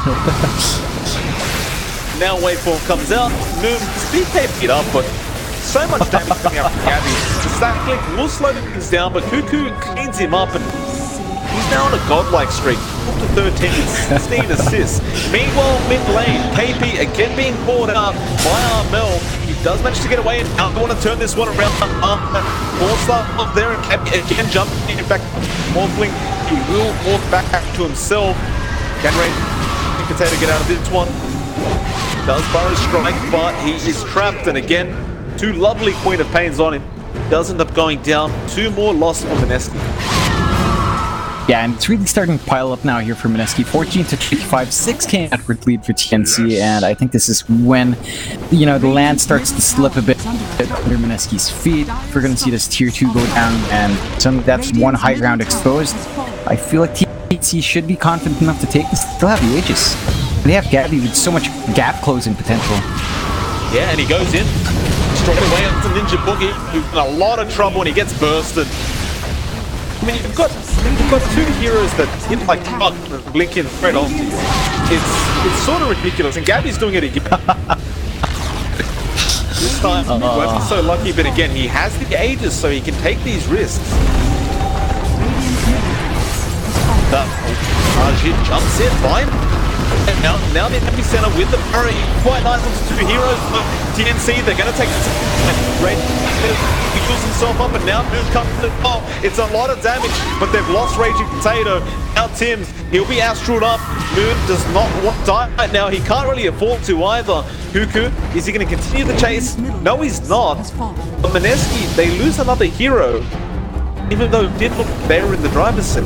C: Now Waveform comes out. Moon speed taped it up, but so much damage coming out from Gabby. The stack click will slow things down, but Cuckoo cleans him up and he's now on a godlike streak. Up to 13, 16 assists. Meanwhile, mid lane, KP again being caught out by Armel. He does manage to get away and now they want to turn this one around. Force up there and KP again jumping. In fact, Morphling, he will walk back to himself. Can Ray Potato get out of this one? Does Burrow Strike, but he is trapped. And again, 2 lovely Queen of Pains on him. Does end up going down. 2 more lost on Mineski.
D: Yeah, and it's really starting to pile up now here for Mineski. 14 to 35, 6k network lead for TNC, and I think this is when, you know, the land starts to slip a bit under Mineski's feet. We're going to see this tier 2 go down, and suddenly that's 1 high ground exposed. I feel like TNC should be confident enough to take this. They'll have the Aegis. They have Gabby with so much gap closing potential.
C: Yeah, and he goes in straight away into Ninja Boogie, who's in a lot of trouble when he gets bursted. I mean, you've got 2 heroes that hit like fuck and blink in straight onto you. It's sort of ridiculous, and Gabby's doing it again. This time, he wasn't so lucky, but again, he has the Aegis, so he can take these risks. Ajit jumps in, fine. Now the epicenter with the parry. Quite nice onto two heroes. TNC, they're going to take Great. He pulls himself up, and now Moon comes to the top. It's a lot of damage, but they've lost Raging Potato. Now Tim's, he'll be astraled up. Moon does not want to die right now. He can't really afford to either. Cuckoo, is he going to continue the chase? No, he's not. But Mineski, they lose another hero, even though it did look they were in the driver's seat.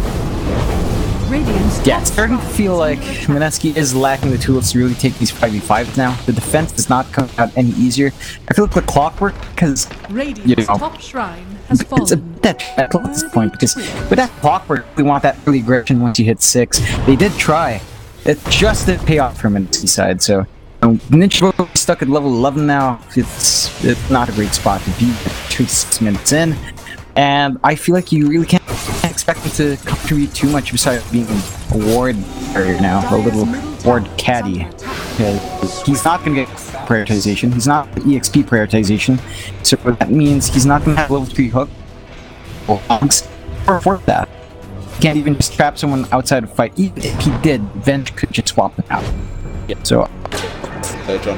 D: Yeah, it's starting to feel like Mineski is lacking the tools to really take these 5v5s now. The defense does not come out any easier. I feel like with Clockwork, because, you know,
A: top shrine has
D: it's a
A: fallen.
D: bit detrimental at this point, because with that Clockwork, we want that early aggression once you hit 6. They did try. It just didn't pay off from Mineski's side, so Ninja Boogie stuck at level 11 now. It's not a great spot to be 6 minutes in. And I feel like you really can't expect him to contribute too much besides being a ward carrier now, a little ward caddy. Because he's not going to get prioritization, he's not EXP prioritization, so that means he's not going to have level 3 hook or hogs or afford that. He can't even just trap someone outside of fight. Even if he did, Venge could just swap them out.
C: Yeah.
D: So,
C: John,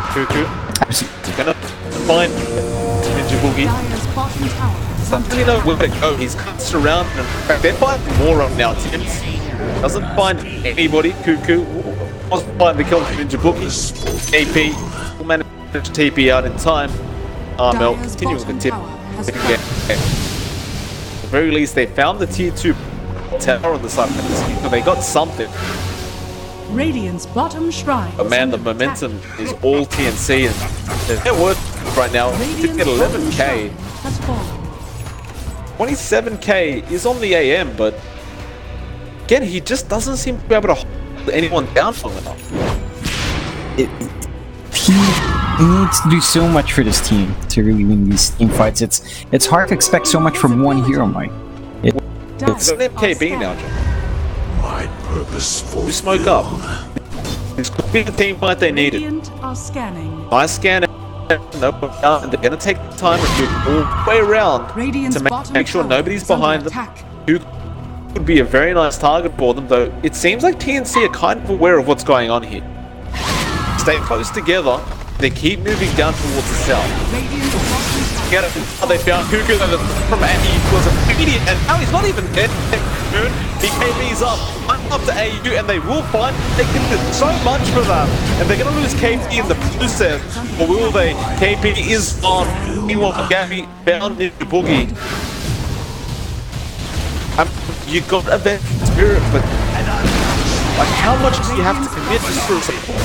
C: Cuckoo, gonna find Ninja Boogie. Doesn't really know where to go. He's cuts around, and in fact, they're finding more of now. Tims doesn't find anybody. Cuckoo wasn't find the kill of Ninja Boogie. AP will manage to TP out in time. Mel continuing with the tip. Again. At the very least, they found the tier 2 tower on the side of Mineski, so they got something.
A: Radiant's bottom shrine.
C: But man, the momentum is all TNC, and they're worth right now. To get 11k. 27k is on the AM, but again, he just doesn't seem to be able to hold anyone down long enough.
D: He needs to do so much for this team to really win these team fights. It's hard to expect so much from one hero, Mike.
C: It's an MKB now, John.
E: My purpose for
C: We smoke up. This could be the team fight they needed.
A: Radiant are scanning.
C: Nice scan. No, and they're going to take the time and move all the way around
A: Radiant's
C: to
A: bottom
C: make sure
A: tower
C: nobody's
A: is under
C: behind them.
A: attack.
C: Who would be a very nice target for them, though it seems like TNC are kind of aware of what's going on here. Stay close together. They keep moving down towards the south.
A: Radiant's bottom tower.
C: Get it. They found Cuckoo from Andy was immediate, and now he's not even dead. Moon, BKB's up to AU, and they will find they can do so much for them, and they're gonna lose KP in the process, or will they? KP is on. Meanwhile, Gabby found Ninja Boogie. You got a bad spirit, but like, how much do you have to commit just for support?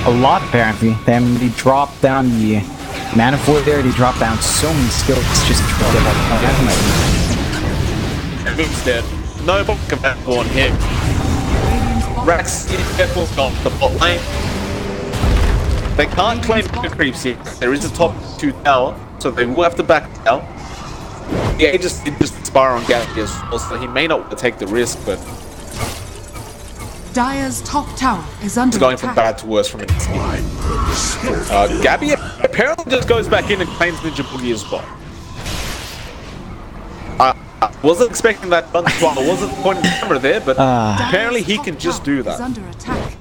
D: A lot, apparently. They dropped down the Manifold there, they dropped down so many skills just to get that.
C: Moon's dead. No compatible on him. Rax, careful off the bot lane. They can't claim the creeps here. There is a top 2 tower, so they will have to back out. Yeah, he just inspire on Gabby as well, so he may not want to take the risk, but
A: Dire's top tower is under
C: it's going
A: attack.
C: from bad to worse from it. Gabby apparently just goes back in and claims Ninja Boogie as well. I wasn't expecting that gun swap. I wasn't pointing the camera there, but apparently he can just do
A: Is
C: that.
A: under attack.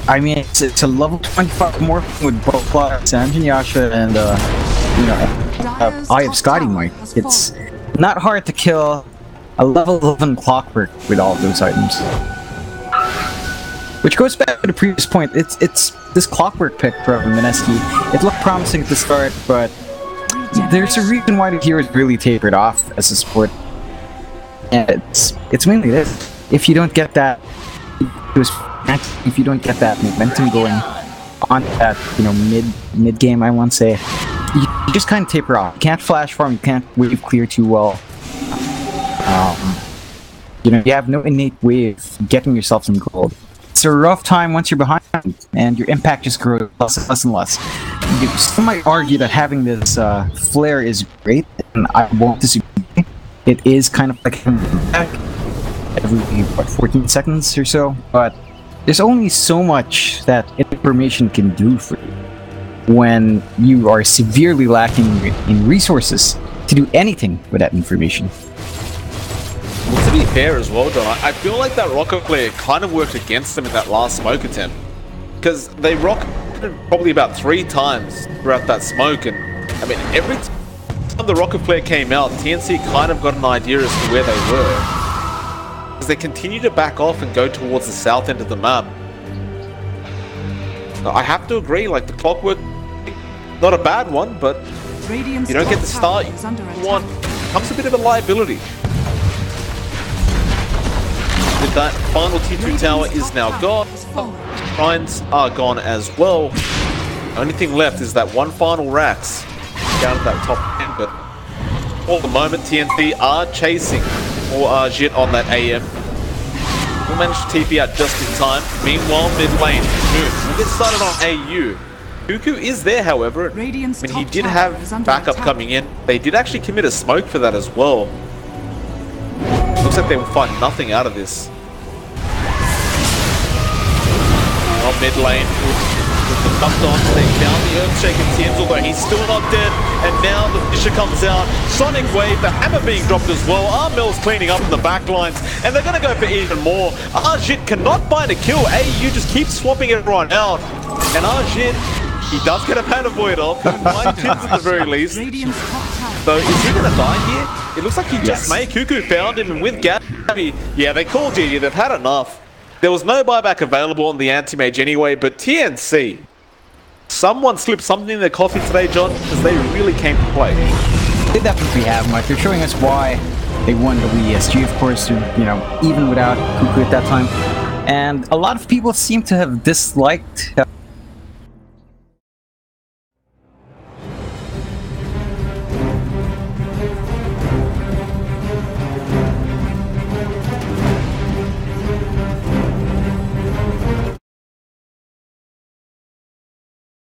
D: I mean, it's a level 25 more with both Flux and Yasha and, you know, Eye of Scotty Mike. It's not hard to kill a level 11 Clockwork with all of those items. Which goes back to the previous point. It's this Clockwork pick from Mineski. It looked promising at the start, but there's a reason why the heroes really tapered off as a sport. And it's mainly this. If you don't get that, if you don't get that momentum going on that, you know, mid game, I want to say, you just kind of taper off. You can't flash farm, you can't wave clear too well. You know, you have no innate way of getting yourself some gold. It's a rough time once you're behind, and your impact just grows less and less. Some might argue that having this flare is great, and I won't disagree. It is kind of like having an impact every, what, 14 seconds or so, but there's only so much that information can do for you when you are severely lacking in resources to do anything with that information.
C: Well, to be fair as well, John, I feel like that rocket flare kind of worked against them in that last smoke attempt. Because they rocketed probably about 3 times throughout that smoke, and I mean, every time the rocket flare came out, TNC kind of got an idea as to where they were. Because they continued to back off and go towards the south end of the map. I have to agree, like, the clockwork, not a bad one, but
A: Radiant's
C: you don't get
A: top
C: the start
A: tower is under
C: you
A: attack.
C: want. Becomes a bit of a liability. With that, final T2 tower is now gone. Shrines are gone as well. The only thing left is that one final Rax down at that top end, but for the moment TNC are chasing for Jit on that AM. We'll manage to TP out just in time. Meanwhile, mid lane, we'll get started on AU. Cuckoo is there, however. I mean, he did have backup coming in. They did actually commit a smoke for that as well. Looks like they will find nothing out of this. On mid lane, with the bumped on, they found the Earthshaker Tins, although he's still not dead. And now the Fisher comes out. Sonic Wave, the hammer being dropped as well. Armel's cleaning up in the back lines, and they're going to go for even more. Arjit cannot find a kill. AU just keeps swapping everyone out. And Arjit, he does get a Panda Void off. 9 tins at the very least.
A: Radiant's top tower.
C: So is he going to die here? It looks like he just may. Cuckoo found him, and with Gabby, yeah, they called GG. They've had enough. There was no buyback available on the anti-mage anyway, but TNC, someone slipped something in their coffee today, John, because they really came to play.
D: They definitely have, Mike. They're showing us why they won the ESG, of course, you know, even without Cuckoo at that time. And a lot of people seem to have disliked